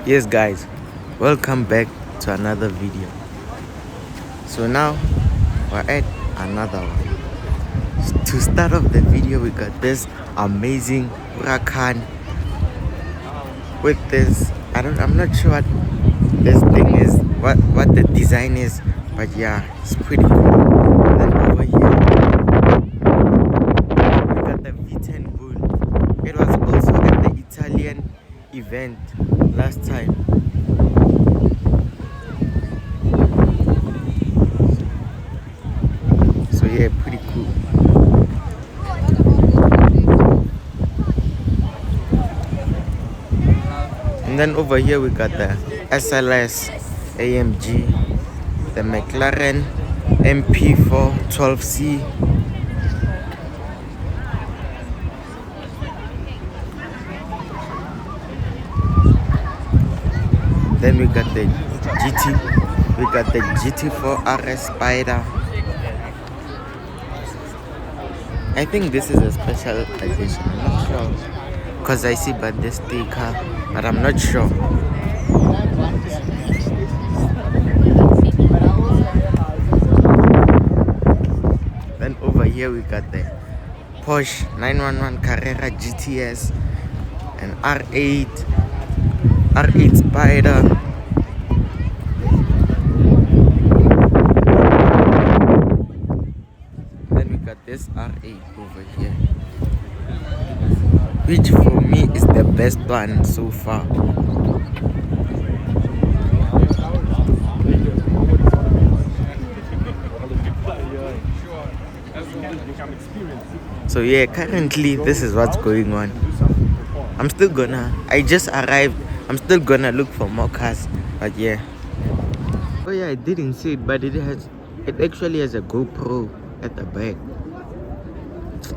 Yes guys, welcome back to another video. So now we're at another one. To start off the video, we got this amazing Huracan with this, I'm not sure what this thing is, what the design is, but yeah, it's pretty cool. Then over here we got the V10 Bull. It was also at the Italian event last time. So yeah, pretty cool. And then over here we got the SLS AMG, the McLaren MP4 12C, then we got the GT4 RS Spider. I think this is a special edition, I'm not sure, because I see but the sticker, but I'm not sure. Then over here we got the Porsche 911 Carrera GTS and R8 Spider. Then we got this R8 over here, which for me is the best one so far. So yeah, currently this is what's going on. I just arrived, I'm still gonna look for more cars, but yeah. Oh yeah, I didn't see it, but it actually has a GoPro at the back.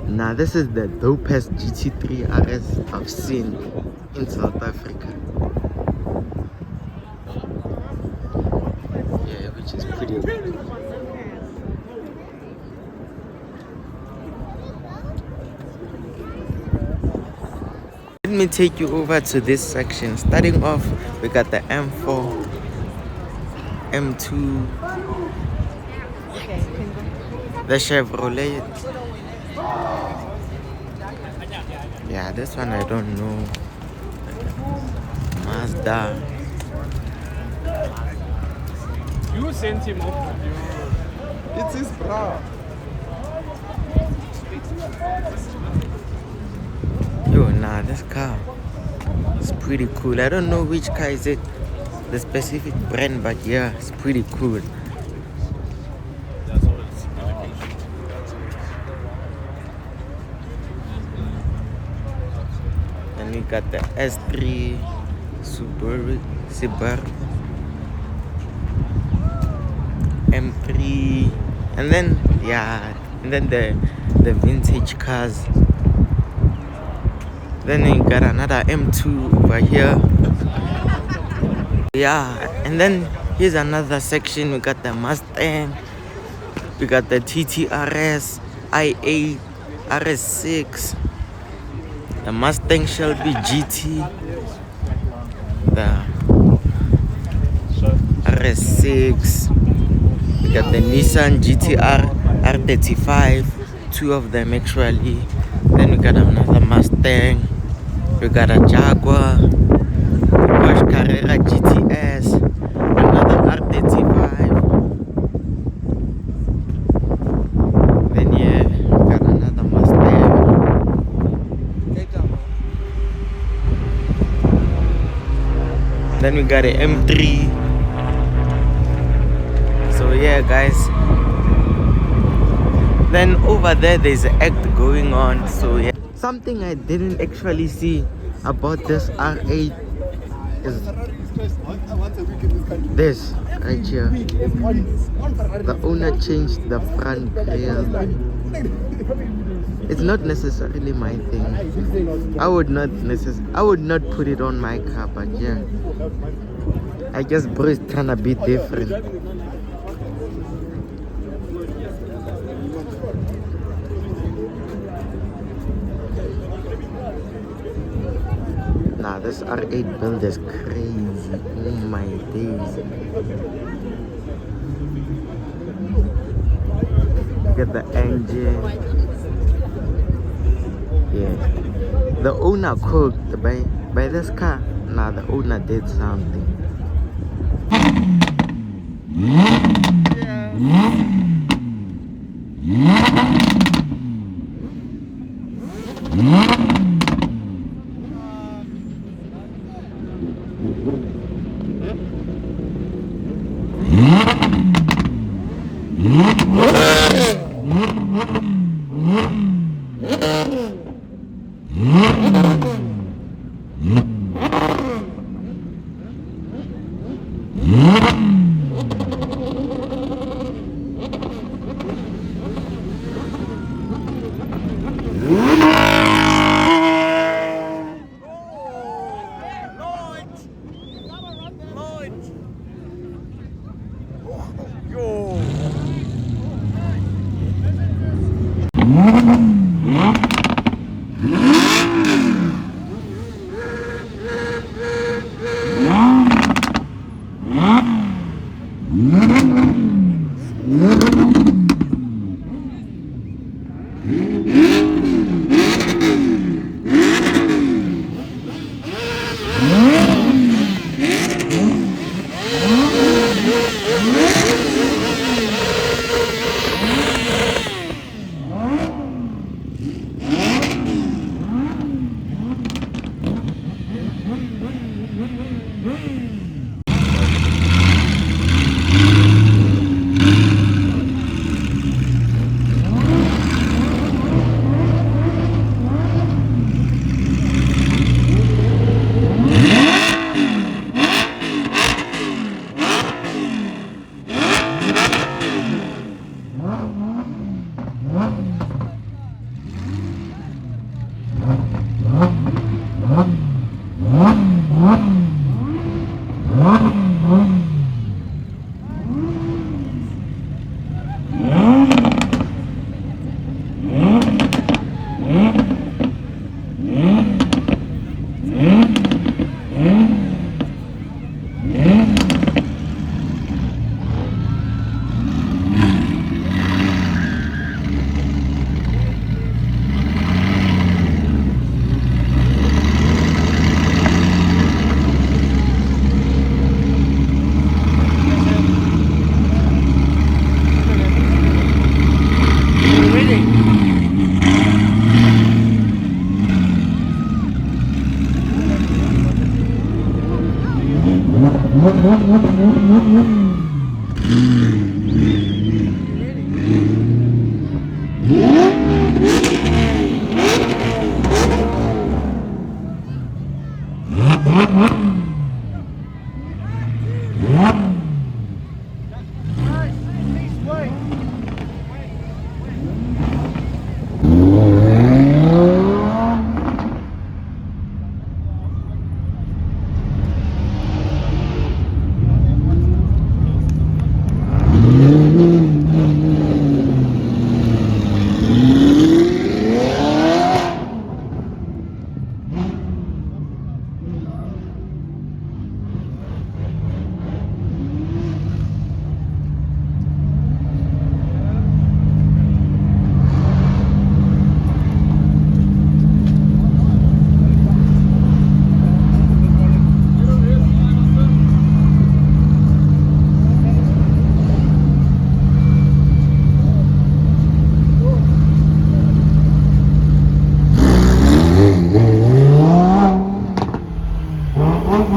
Nah, this is the dopest GT3 RS I've seen in South Africa. Yeah, which is pretty good. Let me take you over to this section. Starting off, we got the M4, M2, the Chevrolet. Yeah, this one I don't know. Mazda. You sent him off. It's his bra. Yo, nah, this car is pretty cool. I don't know which car is it, the specific brand, but yeah, it's pretty cool. And we got the S3 Subaru M3, and then yeah, and then the vintage cars. Then we got another M2 over here. Yeah, and then here's another section. We got the Mustang, we got the TTRS, i8, RS6, the Mustang Shelby GT, the RS6, we got the Nissan GTR R35, two of them actually. Then we got another Mustang, we got a Jaguar, Porsche Carrera GTS, another R35. Then yeah, we got another Mustang. Then we got an M3. So yeah guys, then over there's an act going on. So yeah, something I didn't actually see about this R8 is this right here. The owner changed the front grille. It's not necessarily my thing. I would not put it on my car, but yeah, I guess bro is trying to be different. Nah, this R8 build is crazy. Oh my days. Look at the engine. Yeah. The owner cooked by this car. Nah, the owner did something.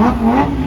What?